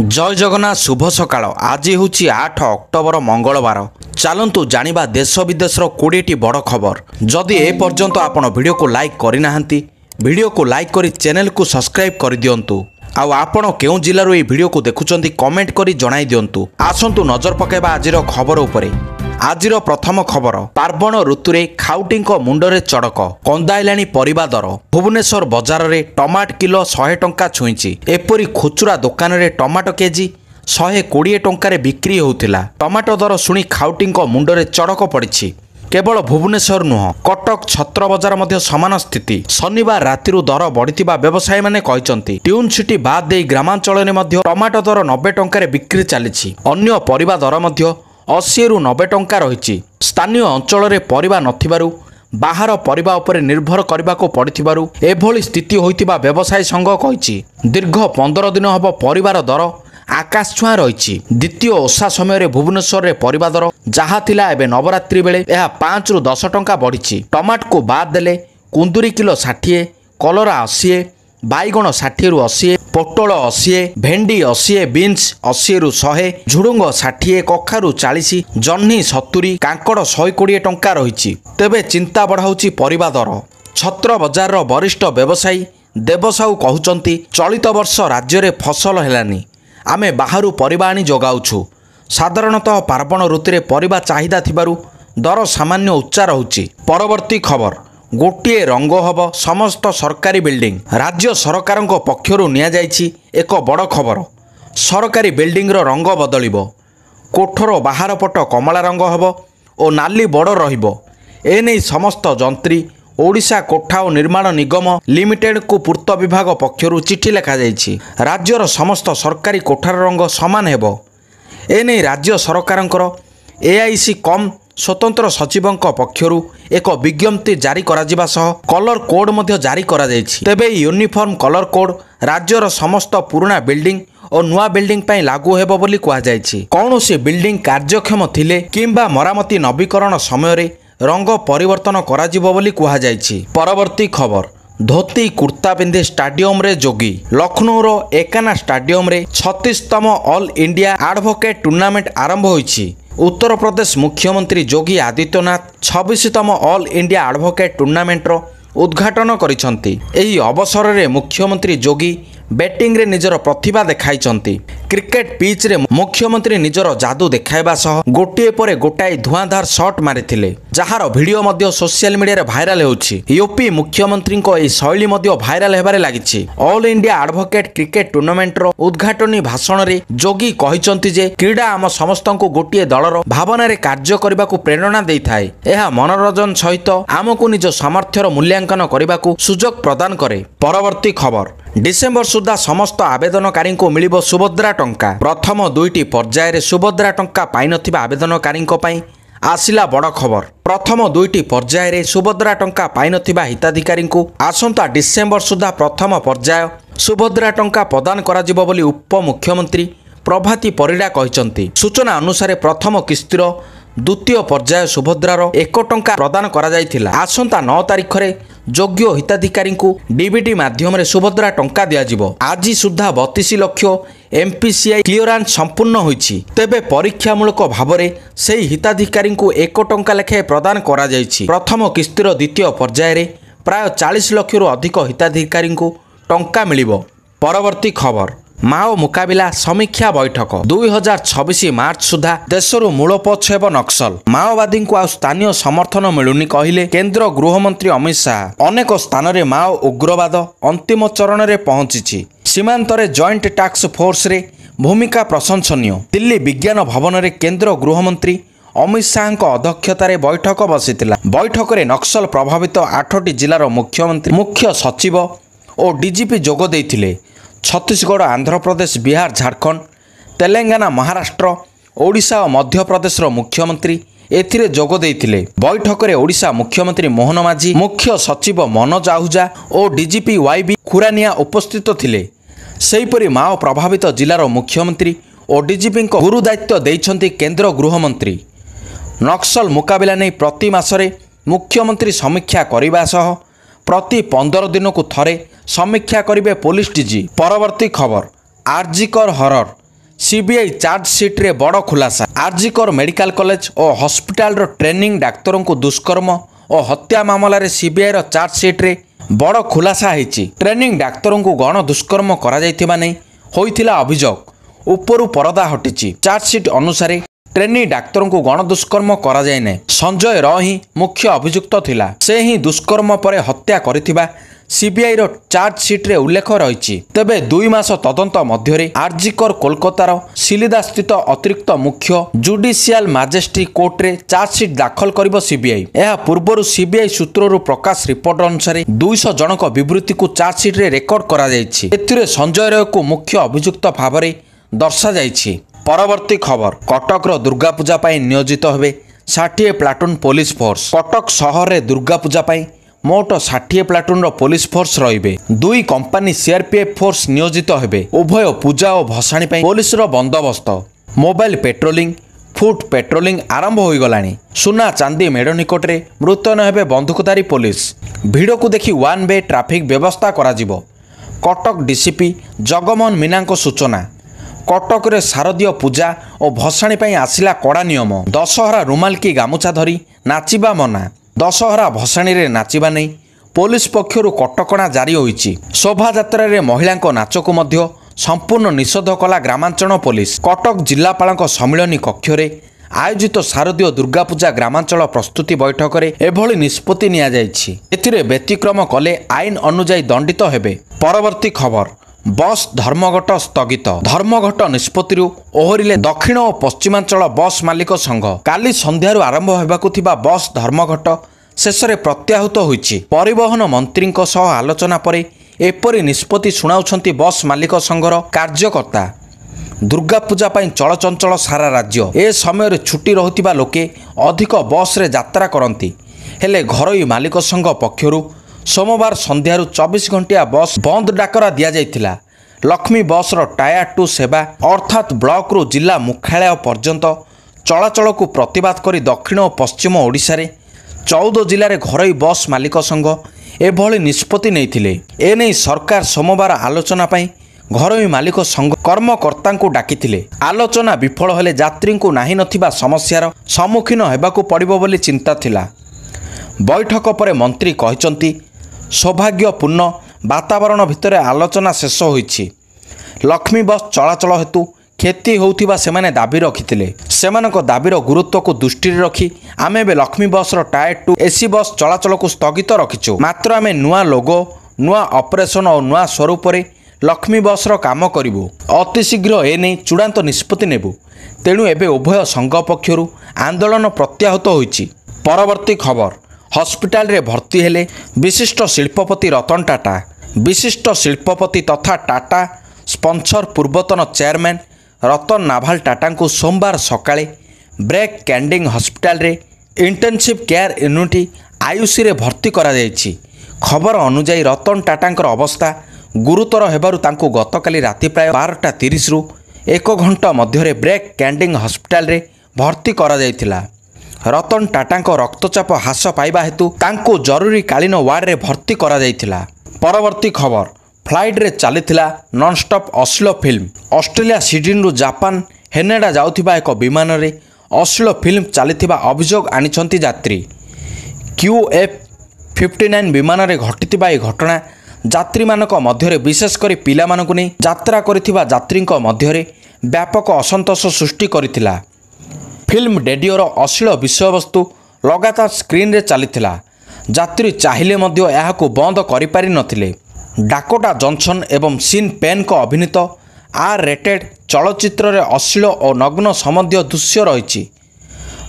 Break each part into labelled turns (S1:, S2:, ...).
S1: जय जगन्नाथ शुभ सकाळ आज हूँ 8 अक्टोबर मंगलवार। चलतु जानिबा देश विदेशर 20टी बड़ खबर। जदि ए पर्यंत आपण वीडियो को लाइक करना वीडियो को लाइक करी चैनल को सब्सक्राइब कर दियंतु। आउ आपण केउ जिल्लारो ए वीडियो को देखुचंती कमेंट करी जणाई दियंतु। आसंतु नजर पकेबा आजिर खबर उपरे। आजिर प्रथम खबर, पार्वण ऋतुरे खाउटींको मुंडरे चड़क कंदाइलाणी परिबा दर। भुवनेश्वर बजार रे टमाट किलो 100 टंका छुईची। एपरी खुचुरा दुकान रे टमाटो केजी 120 टंका बिक्री होउथिला। टमाटो दर सुनी खाउटींको मुंडरे चड़क पड़िछि। केवल भुवनेश्वर नुह, कटक छत्र बजार मध्य समान स्थिति। शनिवार रातिरु दर बढ़िथिबा व्यवसायी माने कहिसंती। ट्यून सिटी बाद दे ग्रामांचल रे मध्य टमाटो दर 90 टंका बिक्री चलिछि। अन्य परिबा दर मध्य 80 रु 90 टंका रही। स्थानीय अंचल रे परिबा नथिबारु बाहर परिबा उपरे निर्भर करबाको पड़िथिबारु एभली स्थिति होइतिबा व्यवसायी संघ कहिछि। दीर्घ 15 दिन हब परिबार दर आकाश छुआ रही। द्वितीय ओषा समय भुवनेश्वर रे परिबा दर जहा थिला एबे नवरात्रि बेले यह 5 रु 10 टंका बढ़ी। टमाट को बाद देले कुंदुरी किलो 60, कलरा 80, बैगण 60 रु 80, पोटल 80, भेंडी 80, बीन्स 80 रु 100, झुडुंग 60, कखारु 40, जह्नी 70, कांकड़ 120 टंका रही। तेबे चिंता बढ़ाऊँच परिबा दर। छत्र बजार वरिष्ठ व्यवसायी देवसाहू कहउचंती, चलित वर्ष राज्य में फसल हेलानी, आमे बाहरु परिबा आनी जोगाउछु। साधारणतः पार्वण ऋतुरे परिबा चाहिदा थिबारु दर सामान्य उच्चा रहुछि। परवर्ती खबर, गोटे रंग हब समस्त सरकारी बिल्डिंग। राज्य सरकारक पक्षरु निया जाइछि एक बड़ खबर। सरकारी बिल्डिंग रो रंग बदलिबो। कोठर बाहर पट कमला रंग हब और नाली बड़ रहिबो। एने समस्त जंत्री ओडिशा कोठा और निर्माण निगम लिमिटेड को पूर्त विभाग पक्षरु चिठी लिखा जाइछि। राज्यर समस्त सरकारी कोठार रंग समान हेबो। एने राज्य सरकारंकर एआईसी कम स्वतंत्र सचिवंक पक्षरु एक विज्ञप्ति जारी करा सह कलर कोड मध्य जारी करा जाइछि। तेबे यूनिफॉर्म कलर कोड राज्यर समस्त पुराना बिल्डिंग और नुआ बिल्डिंग पई लागू हेबो बोली कहा जाइछि। कौनसी बिल्डिंग कार्यक्षम थिले किंबा मरामती नवीकरण समय रे रंग परिवर्तन करा जिवो बोली कहा जाइछि। परवर्ती खबर, धोती कुर्ता पिंधे स्टाडियम रे जोगी। लखनऊ रो एकाना स्टाडियम रे 36तम ऑल इंडिया एडवोकेट टूर्नामेंट आरंभ होइछि। उत्तर प्रदेश मुख्यमंत्री योगी आदित्यनाथ 26तम ऑल इंडिया एडवोकेट टूर्नामेंट रो उद्घाटन करिसंती। एही अवसर रे मुख्यमंत्री योगी बैटिंग रे निजर प्रतिभा देखाइचंती। क्रिकेट पिच रे मुख्यमंत्री निजर जादू देखाइबा सह गोटिए परे गोटाए धुआंधार शॉट मारिथिले, जहार वीडियो मध्य सोशल मीडिया रे भाइराल होउछि। यूपी मुख्यमंत्री को एही शैली मध्य भाइराल हेबारे लागिछि। All India advocate cricket tournament रो उद्घाटनी भाषण रे जोगी कहिचंती जे क्रीडा आम समस्तंको गोटिए दलर भावना रे कार्य करबाकू प्रेरणा देइथाय। एहा मनोरंजन सहित आमको निज सामर्थ्यर मूल्यांकन करबाकू सुजोग प्रदान करे। परवर्ती खबर, डिसेम्बर सुधा समस्त आवेदनकारी को मिलिबो सुभद्रा टंका। प्रथम 2टी पर्याय रे सुभद्रा टंका पाई नथिबा आवेदनकारी पई आसिला बड़ खबर। प्रथम 2टी पर्याय रे सुभद्रा टंका पाई नथिबा हिताधिकारी को आसंता डिसेम्बर सुधा प्रथम पर्याय सुभद्रा टंका प्रदान करा जिवो बोली उपमुख्यमंत्री प्रभाती परिडा कहिसंती। सूचना अनुसार प्रथम किस्तिर द्वितीय पर्याय सुभद्रार 1 टंका प्रदान करा जायथिला। आसंता 9 तारिख रे योग्य हिताधिकारी को डीबीटी माध्यम रे सुभद्रा टंका दिया जिवो। आज सुधा 32 लाख एमपीसीआई क्लियरेंस संपूर्ण होइछि। तेबे परीक्षामूलक भाव में सेही हिताधिकारी को 1 टंका लेखे प्रदान करा जायछि। प्रथम किस्तिर द्वितीय पर्याय रे प्राय 40 लाख रु अधिक हिताधिकारी को टंका मिलिबो। परवर्ती खबर, माओ मुकाबिला समीक्षा बैठक। 2026 मार्च सुधा देशर मूलपोछ हेब नक्सल। माओवादी को आ स्थानीय समर्थन मिलुनी कहिले केंद्र गृहमंत्री अमित शाह। अनेक स्थान रे माओ उग्रवाद अंतिम चरण रे पहुंची। सीमांत रे जॉइंट टास्क फोर्स रे भूमिका प्रशंसनीय। दिल्ली विज्ञान भवन रे केंद्र गृहमंत्री अमित शाह अध्यक्षतार बैठक बसिथिला। बैठक रे नक्सल प्रभावित 8टी जिलार मुख्यमंत्री, मुख्य सचिव और डीजीपी जोग देइथिले। छत्तीसगढ़, आंध्र प्रदेश, बिहार, झारखंड, तेलंगाना, महाराष्ट्र, ओडिशा और मध्य प्रदेश मुख्यमंत्री एथिरे जोग देइथिले। बैठक रे ओडिशा मुख्यमंत्री मोहन माझी, मुख्य सचिव मनोज आहूजा और डीजीपी वाईबी खुरानिया उपस्थित थिले। सेहीपरि माओ प्रभावित जिलार मुख्यमंत्री और डीजीपी को गुरु दायित्व देइछंती केंद्र गृहमंत्री। नक्सल मुकाबिला नहीं प्रति मासरे मुख्यमंत्री समीक्षा करने सह प्रति 15 दिन को थरे समीक्षा करेंगे पुलिस डीजी। परवर्ती खबर, आरजीकर हरर सीबीआई चार्जसीट्रे बड़ खुलासा आरजीकर मेडिकल कॉलेज और हॉस्पिटल ट्रेनिंग डाक्तरों को दुष्कर्म और हत्या मामलें सीबीआई चार्जसीट्रे बड़ खुलासा होती। ट्रेनिंग डाक्तरों को गण दुष्कर्म होइथिला अभियोग उपरु परदा हटिची। चार्जसीट अनुसार ट्रेनिंग डाक्तरों को गण दुष्कर्म करा जाय नै। संजय र ही मुख्य अभियुक्त थिला। से ही दुष्कर्म पर हत्या करिथिबा सीबीआई रो चार्जसीट्रे उल्लेख रही। तेबे 2 मास तदंत मध्य आरजीकर कोलकातार सिलिदा स्थित अतिरिक्त मुख्य जुडिशियल मजिस्ट्रेट कोर्ट रे चार्जसीट दाखल करिबो सीबीआई। यह पूर्व सीबीआई सूत्ररु प्रकाश रिपोर्ट अनुसार 200 जनक विवृत्ति को चार्जसीट रे रेकर्ड करा जायछि। एथिरे संजय राय को मुख्य अभियुक्त भावरे दर्शा जायछि। परवर्ती खबर कटक दुर्गा पूजा नियोजित हेबे 60 प्लाटून पुलिस फोर्स। कटक सहर रे दुर्गा पूजा मोट 60 प्लाटून पुलिस फोर्स रहिबे। 2 कंपनी सीआरपीएफ फोर्स नियोजित हेबे। उभय पूजा और भसाणी पुलिस बंदोबस्त मोबाइल पेट्रोलिंग फुट पेट्रोलिंग आरंभ हो गलानी। सुना चांदी मेढ़ निकट में मृतयन हेबे बंदूकधारी पुलिस। भिड़ को देखि 1 वे ट्राफिक व्यवस्था करा जिवो। कटक डीसीपी जगमोहन मीना सूचना। कटक रे शारदीय पूजा और भसाणी आसिला कड़ा नियम। दशहरा रुमाल की गामुछा धरी नाचिबा मना। दशहरा भसाणी रे नाचिबा नहीं पुलिस पक्षरु कटकणा जारी होईची। शोभा यात्रा रे महिला नाच को मध्य संपूर्ण निषेध कला ग्रामांचल पुलिस। कटक जिलापाल सम्मिलनी कक्ष रे आयोजित शारदीय दुर्गा पूजा ग्रामांचल प्रस्तुति बैठक रे एभली निष्पत्ति निया जायछि। एथिरे व्यतिक्रम कले आईन अनुଯାयी दंडित हेबे। परवर्ती खबर बस धर्मघट स्थगित। धर्मघट निष्पत्ति ओहरिले दक्षिण और पश्चिमांचल बस मालिक संघ। काली संध्यारू आरंभ होबाकु थिबा बस धर्मघट शेष में प्रत्याहृत होईछि। परिवहन मंत्री आलोचना परे एपरी निष्पत्ति शुणाउछंती बस मालिक संघर कार्यकर्ता। दुर्गा पूजा चलचंचल सारा राज्य। ए समय छुट्टी रहुतिबा लोके अधिक बस रे यात्रा करती। हेले घरोई मालिक संघ पक्षरु सोमवार संध्यारू 24 घंटिया बस बंद डाकरा दिया जाइथिला। लक्ष्मी बस रो टायर 2 सेवा अर्थात ब्लॉक रु जिला मुख्यालय पर्यंत चलाचल को प्रतिवाद करी दक्षिण और पश्चिम ओडिशा रे 14 जिले में घरोई बस मालिक संघ एभली निष्पत्ति नेइथिले। एने सरकार सोमवार आलोचना पई घरोई मालिक संघ कर्मकर्ता को डाकिथिले। आलोचना विफल हेले यात्री को नाही नथिबा समस्यार सम्मुखीन हेबाकू पड़िबो बोली चिंता थिला। बैठक पर मंत्री कहिसंती सौभाग्यपूर्ण वातावरण भितर आलोचना शेष होईछि। लक्ष्मी बस चलाचल हेतु क्षति होउथिबा सेमाने दाबी रखिथिले। सेमानक दाबीर गुरुत्व को दृष्टि रखी आमे बे लक्ष्मी बस रो टायर 2 एसी बस चलाचल को स्थगित रखिछु। मात्र आमे नुआ लोगो नुआ ऑपरेशन और नुआ स्वरूप रे लक्ष्मी बस रो काम करिवु। अति शीघ्र एने चूड़ांत निष्पत्ति नेबु। तेणु एबे उभय संघ पक्षरु आंदोलन प्रत्याहृत होईछि। परवर्ती खबर हॉस्पिटल रे भर्ती हेले विशिष्ट शिल्पपति रतन टाटा। विशिष्ट शिल्पपति तथा टाटा स्पॉन्सर पूर्वतन चेयरमैन रतन नाभाल टाटा को सोमवार सकाळे ब्रेक कैंडिंग हॉस्पिटल रे इंटेंसिव केयर यूनिट आईयूसी रे भर्ती करा जायछि। खबर अनुसार रतन टाटांकर अवस्था गुरुतर हेबारु तांको गतकाली राति प्राय 12:30 रु 1 घंटा मध्य ब्रेक कैंडिंग हॉस्पिटल रे भर्ती करा जायथिला। रतन टाटांको रक्तचाप ह्रास पाइबा हेतु तांको जरूरी कालीन वार्ड रे भर्ती करा जायथिला। परवर्ती खबर फ्लाइट रे चलीथिला नॉनस्टॉप अश्लील फिल्म। ऑस्ट्रेलिया सिडनी रु जापान हेनेडा जाउथिबा एक विमान रे अश्लील फिल्म चलीथिबा अभियोग आनिछंती यात्री। QF59 विमान रे घटिथिबा ए घटना यात्री मानक मध्य विशेषकर पिला मानकु नै यात्रा करिथिबा यात्रीक मध्य व्यापक असंतोष सृष्टि करिथिला। फिल्म डेडिओर अश्लील विषयवस्तु लगातार स्क्रीन रे चलीथिला। यात्री चाहिए मध्य एहाकु बंद करिपारि नथिले। डाकोटा जॉनसन एवं सीन पेन को अभिनीत आर रेटेड चलचित्र रे अश्लील और नग्न संबंधी दृश्य रही।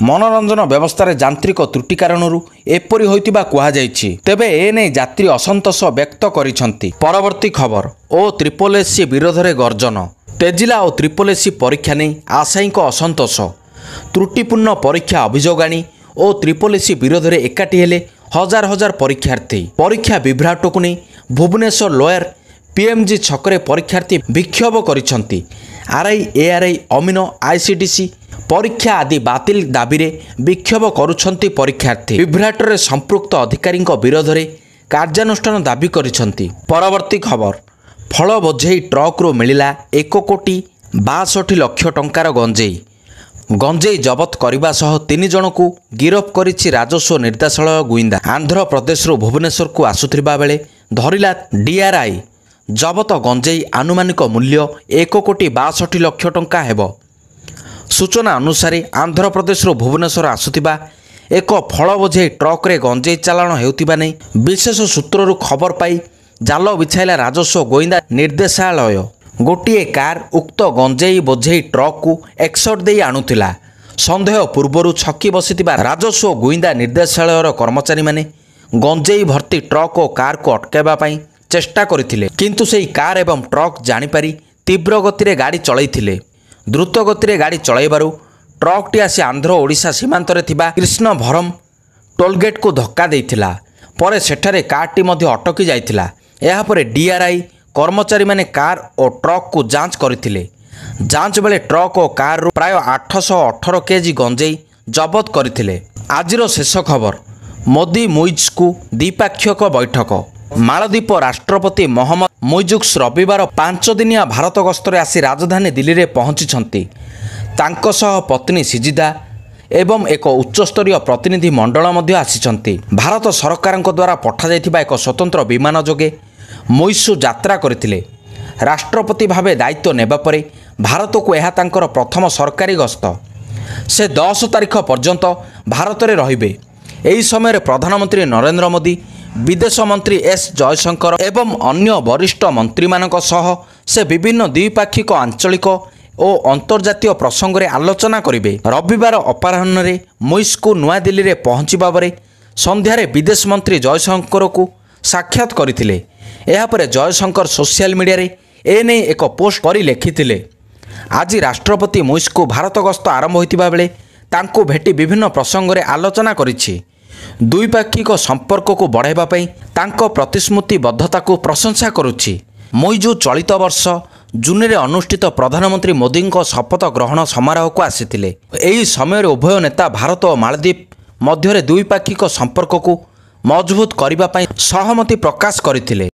S1: मनोरंजन व्यवस्था रे यांत्रिक त्रुटि कारणरू एपरि होइतिबा कुहा जायछि। तेबे एने यात्री असंतोष व्यक्त करिसंती। परवर्ती खबर ओ ट्रिपल एससी विरोध रे गर्जन। तेजिला और ट्रिपल एससी परीक्षा नै आशायीक असंतोष। त्रुटिपूर्ण परीक्षा अभियोग आनी और ट्रिपल एससी विरोध में एकाठी हेले हजार हजार परीक्षार्थी। परीक्षा विभ्राट को नहीं भुवनेश्वर लोयर पीएमजी छकरे परीक्षार्थी विक्षोभ करिसंती। आरआई एआरआई अमीनो आईसीडीसी परीक्षा आदि बातिल दाबी रे विक्षोभ करुछंती परीक्षार्थी। विभ्राट रे संपृक्त अधिकारी विरोध में कार्यानुष्ठान दाबी करिसंती। परवर्ती खबर फल बोझेई ट्रक रू मिलिला 1 कोटी 62 ଲକ୍ଷ ଟଙ୍କାର ଗଞ୍ଜେଇ ଜବତ କରିବା ସହ 3 ଜଣଙ୍କୁ ଗିରଫ କରିଛି ରାଜସ୍ୱ ନିର୍ଦ୍ଦେଶାଳୟ ଗୁଇନ୍ଦା। ଆନ୍ଧ୍ରପ୍ରଦେଶରୁ ଭୁବନେଶ୍ୱରକୁ ଆସୁଥିବା ବେଳେ ଧରିଲା DRI। ଜବତ ଗଞ୍ଜେଇ ଆନୁମାନିକ ମୂଲ୍ୟ 1,62 ଲକ୍ଷ ଟଙ୍କା ହେବ। ସୂଚନା ଅନୁସାରେ ଆନ୍ଧ୍ରପ୍ରଦେଶରୁ ଭୁବନେଶ୍ୱର ଆସୁଥିବା ଏକ ଫଳ ବୋଝେଇ ଟ୍ରକ୍ରେ ଗଞ୍ଜେଇ ଚାଲାଣ ହେଉଥିବା ନେଇ ବିଶେଷ ସୂତ୍ରରୁ ଖବର ପାଇ ଜାଲ ବିଛାଇଲା ରାଜସ୍ୱ ଗୋଇନ୍ଦା ନିର୍ଦ୍ଦେଶାଳୟ। ଗୋଟିଏ କାର୍ ଉକ୍ତ ଗଞ୍ଜେଇ ବୋଝେଇ ଟ୍ରକ୍କୁ ଏକ୍ସଟ୍ ଦେଇ ଆଣୁଥିଲା। ସନ୍ଦେହ ପୂର୍ବରୁ ଛକି ବସିଥିବା ରାଜସ୍ୱ ଗୋଇନ୍ଦା ନିର୍ଦ୍ଦେଶାଳୟର କର୍ମଚାରୀମାନେ ଗଞ୍ଜେଇ ଭର୍ତ୍ତି ଟ୍ରକ୍ ଓ କାର୍କୁ ଅଟକାଇବା ପାଇଁ ଚେଷ୍ଟା କରିଥିଲେ, କିନ୍ତୁ ସେହି କାର୍ ଏବଂ ଟ୍ରକ୍ ଜାଣିପାରି ତୀବ୍ର ଗତିରେ ଗାଡ଼ି ଚଳାଇଥିଲେ। ଦ୍ରୁତ ଗତିରେ ଗାଡ଼ି ଚଳାଇବାରୁ ଟ୍ରକ୍ଟି ଆସି ଆନ୍ଧ୍ର ଓଡ଼ିଶା ସୀମାନ୍ତରେ ଥିବା କୃଷ୍ଣଭରମ ଟୋଲଗେଟ୍କୁ ଧକ୍କା ଦେଇଥିଲା। ପରେ ସେଠାରେ କାର୍ଟି ମଧ୍ୟ ଅଟକି ଯାଇଥିଲା। ଏହାପରେ DRI କର୍ମଚାରୀମାନେ କାର୍ ଓ ଟ୍ରକ୍କୁ ଯାଞ୍ଚ କରିଥିଲେ। ଯାଞ୍ଚ ବେଳେ ଟ୍ରକ୍ ଓ କାର୍ରୁ ପ୍ରାୟ 818 କେଜି ଗଞ୍ଜେଇ ଜବତ କରିଥିଲେ। ଆଜିର ଶେଷ ଖବର, ମୋଦି ମୁଇଜ୍କୁ ଦ୍ୱିପାକ୍ଷିକ ବୈଠକ। ମାଳଦ୍ୱୀପ ରାଷ୍ଟ୍ରପତି ମହମ୍ମଦ ମୁଇଜୁକ୍ସ ରବିବାର 5 ଦିନିଆ ଭାରତ ଗସ୍ତରେ ଆସି ରାଜଧାନୀ ଦିଲ୍ଲୀରେ ପହଞ୍ଚିଛନ୍ତି। ତାଙ୍କ ସହ ପତ୍ନୀ ସିଜିଦା ଏବଂ ଏକ ଉଚ୍ଚସ୍ତରୀୟ ପ୍ରତିନିଧି ମଣ୍ଡଳ ମଧ୍ୟ ଆସିଛନ୍ତି। ଭାରତ ସରକାରଙ୍କ ଦ୍ୱାରା ପଠାଯାଇଥିବା ଏକ ସ୍ୱତନ୍ତ୍ର ବିମାନ ଯୋଗେ ମୁଇଜୁ ଯାତ୍ରା କରିଥିଲେ। ରାଷ୍ଟ୍ରପତି ଭାବେ ଦାୟିତ୍ୱ ନେବା ପରେ ଭାରତକୁ ଏହା ତାଙ୍କର ପ୍ରଥମ ସରକାରୀ ଗସ୍ତ। ସେ 10 ତାରିଖ ପର୍ଯ୍ୟନ୍ତ ଭାରତରେ ରହିବେ। ଏହି ସମୟରେ ପ୍ରଧାନମନ୍ତ୍ରୀ ନରେନ୍ଦ୍ର ମୋଦି, ବିଦେଶ ମନ୍ତ୍ରୀ S ଜୟଶଙ୍କର ଏବଂ ଅନ୍ୟ ବରିଷ୍ଠ ମନ୍ତ୍ରୀମାନଙ୍କ ସହ ସେ ବିଭିନ୍ନ ଦ୍ୱିପାକ୍ଷିକ ଆଞ୍ଚଳିକ ଓ ଅନ୍ତର୍ଜାତୀୟ ପ୍ରସଙ୍ଗରେ ଆଲୋଚନା କରିବେ। ରବିବାର ଅପରାହ୍ନରେ ମୁଇଜ୍କୁ ନୂଆଦିଲ୍ଲୀରେ ପହଞ୍ଚିବା ପରେ ସନ୍ଧ୍ୟାରେ ବିଦେଶ ମନ୍ତ୍ରୀ ଜୟଶଙ୍କରକୁ ସାକ୍ଷାତ କରିଥିଲେ। ଏହାପରେ ଜୟଶଙ୍କର ସୋସିଆଲ ମିଡ଼ିଆରେ ଏନେଇ ଏକ ପୋଷ୍ଟ କରି ଲେଖିଥିଲେ, ଆଜି ରାଷ୍ଟ୍ରପତି ମୁଇଜ୍କୁ ଭାରତ ଗସ୍ତ ଆରମ୍ଭ ହୋଇଥିବା ବେଳେ ତାଙ୍କୁ ଭେଟି ବିଭିନ୍ନ ପ୍ରସଙ୍ଗରେ ଆଲୋଚନା କରିଛି। ଦ୍ୱିପାକ୍ଷିକ ସମ୍ପର୍କକୁ ବଢ଼ାଇବା ପାଇଁ ତାଙ୍କ ପ୍ରତିଶ୍ରୁତିବଦ୍ଧତାକୁ ପ୍ରଶଂସା କରୁଛି। ମୁଇଜୁ ଚଳିତ ବର୍ଷ ଜୁନରେ ଅନୁଷ୍ଠିତ ପ୍ରଧାନମନ୍ତ୍ରୀ ମୋଦିଙ୍କ ଶପଥ ଗ୍ରହଣ ସମାରୋହକୁ ଆସିଥିଲେ। ଏହି ସମୟରେ ଉଭୟ ନେତା ଭାରତ ଓ ମାଳଦ୍ୱୀପ ମଧ୍ୟରେ ଦ୍ୱିପାକ୍ଷିକ ସମ୍ପର୍କକୁ ମଜବୁତ କରିବା ପାଇଁ ସହମତି ପ୍ରକାଶ କରିଥିଲେ।